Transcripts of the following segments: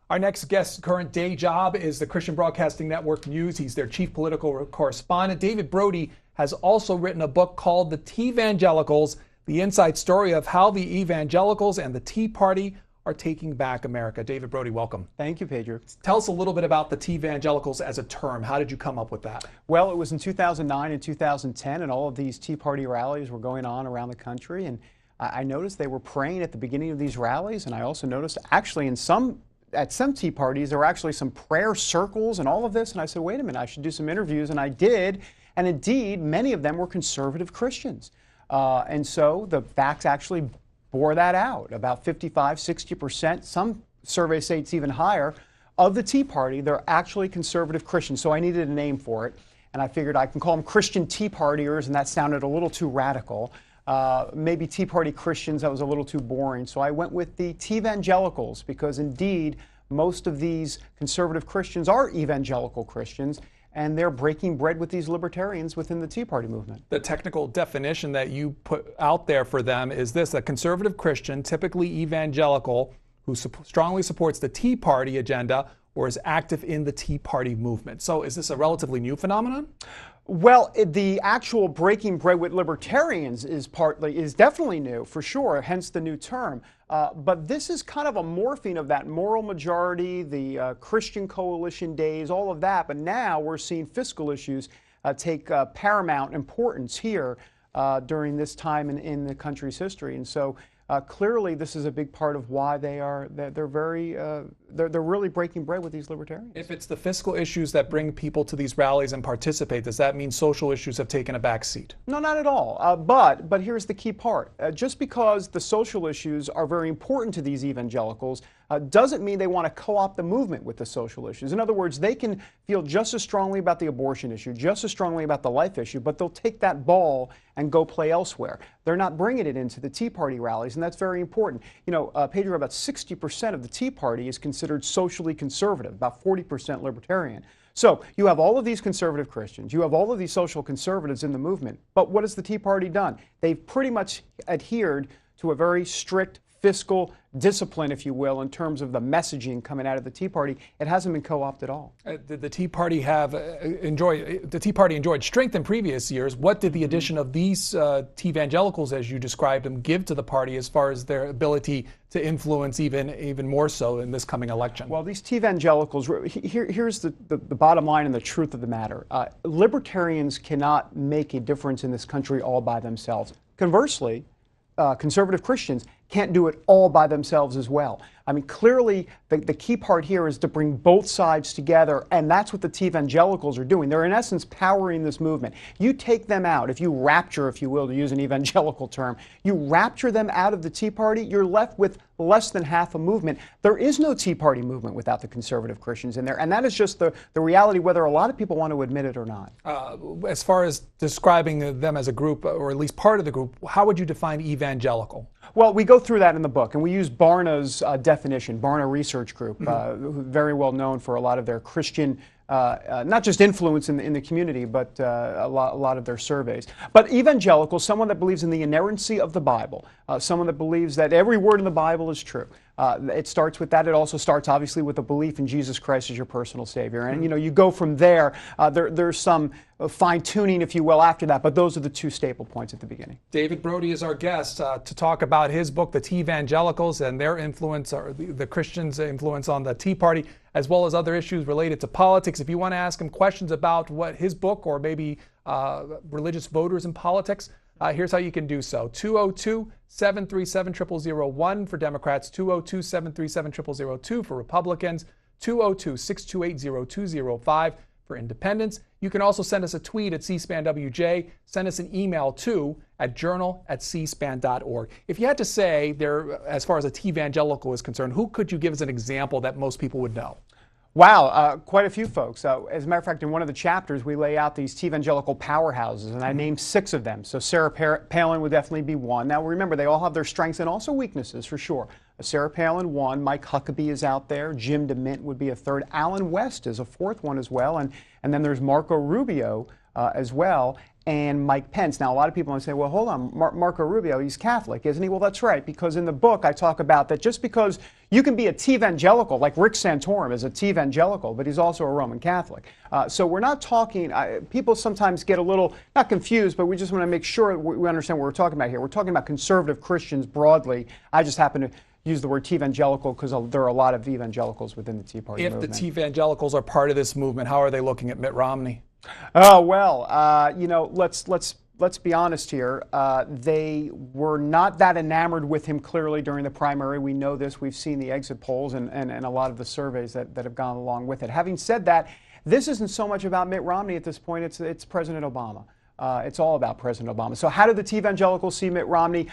Our next guest's current day job is the Christian Broadcasting Network News. He's their chief political correspondent. David Brody has also written a book called The Teavangelicals, the inside story of how the evangelicals and the Tea Party are taking back America. David Brody, welcome. Thank you, Pedro. Tell us a little bit about the Teavangelicals as a term. How did you come up with that? Well, it was in 2009 and 2010, and all of these Tea Party rallies were going on around the country, and I noticed they were praying at the beginning of these rallies, and I also noticed actually at some Tea Parties, there were actually some prayer circles and all of this, and I said, wait a minute, I should do some interviews, and I did, and indeed, many of them were conservative Christians. And so the facts actually bore that out. About 55, 60%, some surveys say it's even higher, of the Tea Party, they're actually conservative Christians. So I needed a name for it, and I figured I can call them Christian Tea Partiers, and that sounded a little too radical. Maybe Tea Party Christians, that was a little too boring. So I went with the Teavangelicals, because indeed, most of these conservative Christians are evangelical Christians, and they're breaking bread with these libertarians within the Tea Party movement. The technical definition that you put out there for them is this: a conservative Christian, typically evangelical, who strongly supports the Tea Party agenda or is active in the Tea Party movement. So is this a relatively new phenomenon? Well, the actual breaking bread with libertarians is definitely new, for sure, hence the new term. But this is kind of a morphing of that moral majority, the Christian coalition days, all of that. But now we're seeing fiscal issues take paramount importance here during this time in the country's history. And so clearly this is a big part of why they're really breaking bread with these libertarians. If it's the fiscal issues that bring people to these rallies and participate, does that mean social issues have taken a back seat? No, not at all. But here's the key part. Just because the social issues are very important to these evangelicals doesn't mean they want to co-opt the movement with the social issues. In other words, they can feel just as strongly about the abortion issue, just as strongly about the life issue, but they'll take that ball and go play elsewhere. They're not bringing it into the Tea Party rallies, and that's very important. You know, Pedro, about 60% of the Tea Party is considered socially conservative, about 40% libertarian. So you have all of these conservative Christians, you have all of these social conservatives in the movement, but what has the Tea Party done? They've pretty much adhered to a very strict fiscal discipline, if you will, in terms of the messaging coming out of the Tea Party. It hasn't been co-opted at all. Did the Tea Party enjoyed strength in previous years? What did the addition of these Teavangelicals, as you described them, give to the party as far as their ability to influence even more so in this coming election? Well, these Teavangelicals, here's the bottom line and the truth of the matter. Libertarians cannot make a difference in this country all by themselves. Conversely, conservative Christians can't do it all by themselves as well. I mean, clearly, the key part here is to bring both sides together, and that's what the Teavangelicals are doing. They're, in essence, powering this movement. You take them out, if you rapture, if you will, to use an evangelical term, you rapture them out of the Tea Party, you're left with less than half a movement. There is no Tea Party movement without the conservative Christians in there, and that is just the reality, whether a lot of people want to admit it or not. As far as describing them as a group, or at least part of the group, how would you define evangelical? Well, we go through that in the book, and we use Barna's definition, Barna Research Group, very well known for a lot of their Christian, not just influence in the community, but a lot of their surveys. But evangelical, someone that believes in the inerrancy of the Bible, someone that believes that every word in the Bible is true. It starts with that. It also starts, obviously, with a belief in Jesus Christ as your personal Savior. And, you know, you go from there. There's some fine-tuning, if you will, after that. But those are the two staple points at the beginning. David Brody is our guest to talk about his book, The Teavangelicals, and their influence, or the Christians' influence on the Tea Party, as well as other issues related to politics. If you want to ask him questions about what his book, or maybe religious voters in politics, here's how you can do so. 202-737-0001 for Democrats, 202-737-0002 for Republicans, 202-628-0205 for Independents. You can also send us a tweet at C-SPAN WJ. Send us an email too at journal@cspan.org. If you had to say, as far as a Teavangelical is concerned, who could you give as an example that most people would know? Wow, quite a few folks. As a matter of fact, in one of the chapters, we lay out these Teavangelical powerhouses, and I named 6 of them. So Sarah Palin would definitely be one. Now, remember, they all have their strengths and also weaknesses, for sure. Sarah Palin, one. Mike Huckabee is out there. Jim DeMint would be a third. Alan West is a fourth one as well. And then there's Marco Rubio, as well, and Mike Pence. Now, a lot of people might say, well, hold on, Marco Rubio, he's Catholic, isn't he? Well, that's right, because in the book I talk about that just because you can be a Teavangelical, like Rick Santorum is a Teavangelical, but he's also a Roman Catholic. So we're not talking, people sometimes get a little, not confused, but we just want to make sure we understand what we're talking about here. We're talking about conservative Christians broadly. I just happen to use the word Teavangelical because there are a lot of evangelicals within the Tea Party movement. If the Teavangelicals are part of this movement, how are they looking at Mitt Romney? Oh, well, you know, let's be honest here. They were not that enamored with him clearly during the primary. We know this. We've seen the exit polls and a lot of the surveys that have gone along with it. Having said that, this isn't so much about Mitt Romney at this point. It's President Obama. It's all about President Obama. So how do the Teavangelicals see Mitt Romney?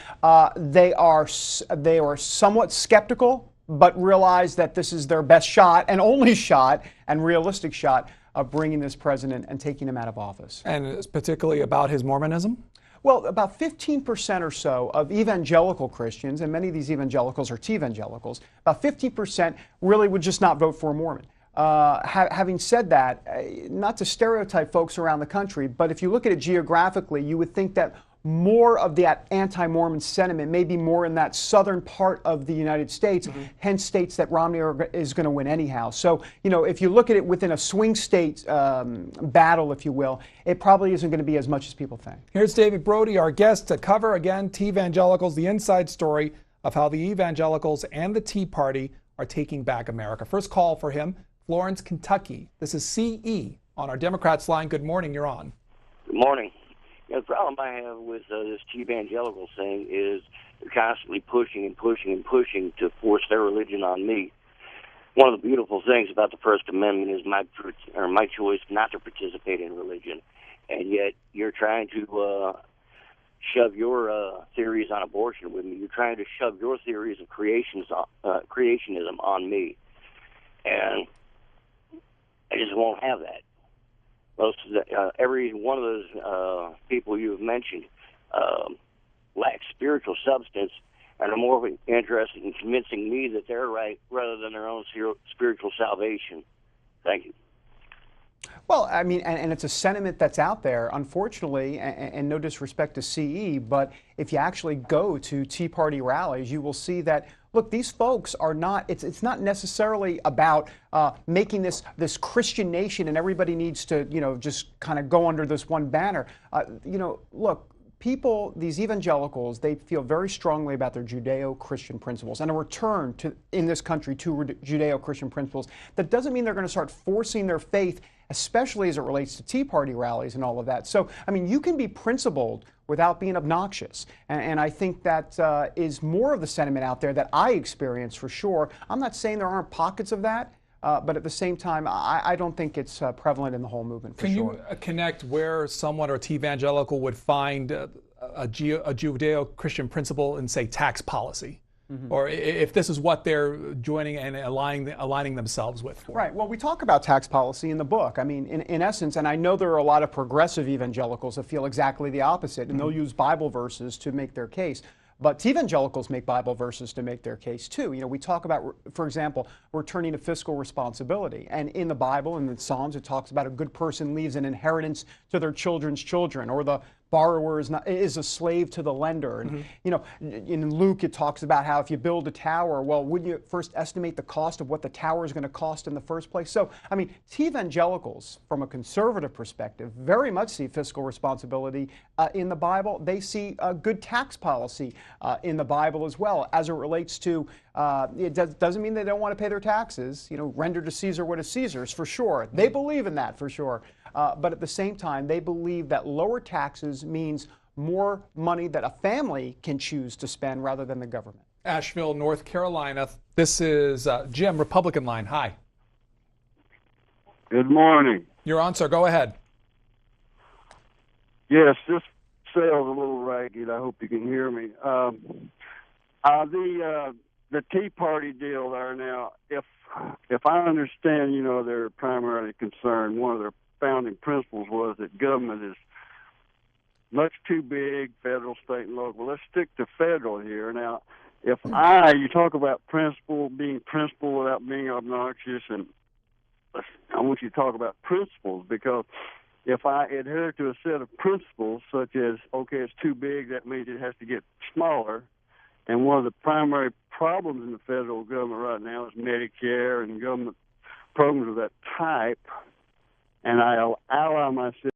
They are somewhat skeptical, but realize that this is their best shot and only shot and realistic shot of bringing this president and taking him out of office. And it's particularly about his Mormonism? Well, about 15% or so of evangelical Christians, and many of these evangelicals are Teavangelicals, about 15% really would just not vote for a Mormon. Having said that, not to stereotype folks around the country, but if you look at it geographically, you would think that more of that anti-Mormon sentiment may be more in that southern part of the United States, hence states that Romney is going to win anyhow. So, you know, if you look at it within a swing state battle, if you will, it probably isn't going to be as much as people think. Here's David Brody, our guest, to cover again Teavangelicals, the inside story of how the Evangelicals and the Tea Party are taking back America. First call for him, Florence, Kentucky. This is CE on our Democrats line. Good morning, you're on. Good morning. The problem I have with this Teavangelical thing is they're constantly pushing and pushing and pushing to force their religion on me. One of the beautiful things about the First Amendment is my choice not to participate in religion, and yet you're trying to shove your theories on abortion with me. You're trying to shove your theories of creationism on me, and I just won't have that. Most of every one of those people you have mentioned lacks spiritual substance and are more interested in convincing me that they're right rather than their own spiritual salvation. Thank you. Well, I mean, and it's a sentiment that's out there, unfortunately, and no disrespect to CE, but if you actually go to Tea Party rallies, you will see that, look, these folks are not, it's not necessarily about making this Christian nation and everybody needs to, you know, just kind of go under this one banner. You know, look, people, these evangelicals, they feel very strongly about their Judeo-Christian principles and a return to, in this country, to Judeo-Christian principles. That doesn't mean they're going to start forcing their faith, especially as it relates to Tea Party rallies and all of that. So, I mean, you can be principled without being obnoxious. And I think that is more of the sentiment out there that I experience for sure. I'm not saying there aren't pockets of that, but at the same time, I don't think it's prevalent in the whole movement for sure. Can you connect where someone or Teavangelical would find a Judeo-Christian principle in, say, tax policy? Or if this is what they're joining and aligning themselves with. Right. Well, we talk about tax policy in the book. I mean, in essence, and I know there are a lot of progressive evangelicals that feel exactly the opposite, and they'll use Bible verses to make their case. But Teavangelicals make Bible verses to make their case too. You know, we talk about, for example, returning to fiscal responsibility. And in the Bible, in the Psalms, it talks about a good person leaves an inheritance to their children's children, or the borrower is a slave to the lender. And, you know, in Luke, it talks about how if you build a tower, well, wouldn't you first estimate the cost of what the tower is going to cost in the first place? So, I mean, Teavangelicals, from a conservative perspective, very much see fiscal responsibility in the Bible. They see a good tax policy in the Bible as well, as it relates to, it doesn't mean they don't want to pay their taxes. You know, render to Caesar what is Caesar's, for sure. They believe in that, for sure. But at the same time, they believe that lower taxes means more money that a family can choose to spend rather than the government. Asheville, North Carolina. This is Jim, Republican line. Hi. Good morning. You're on, sir. Go ahead. Yes, this sounds a little ragged. I hope you can hear me. The Tea Party deal there now, if I understand, you know, they're primarily concerned, one of their founding principles was that government is much too big, federal, state, and local. Let's stick to federal here. Now, you talk about being principled without being obnoxious, and I want you to talk about principles, because if I adhere to a set of principles such as, okay, it's too big, that means it has to get smaller. And one of the primary problems in the federal government right now is Medicare and government programs of that type. And I ally myself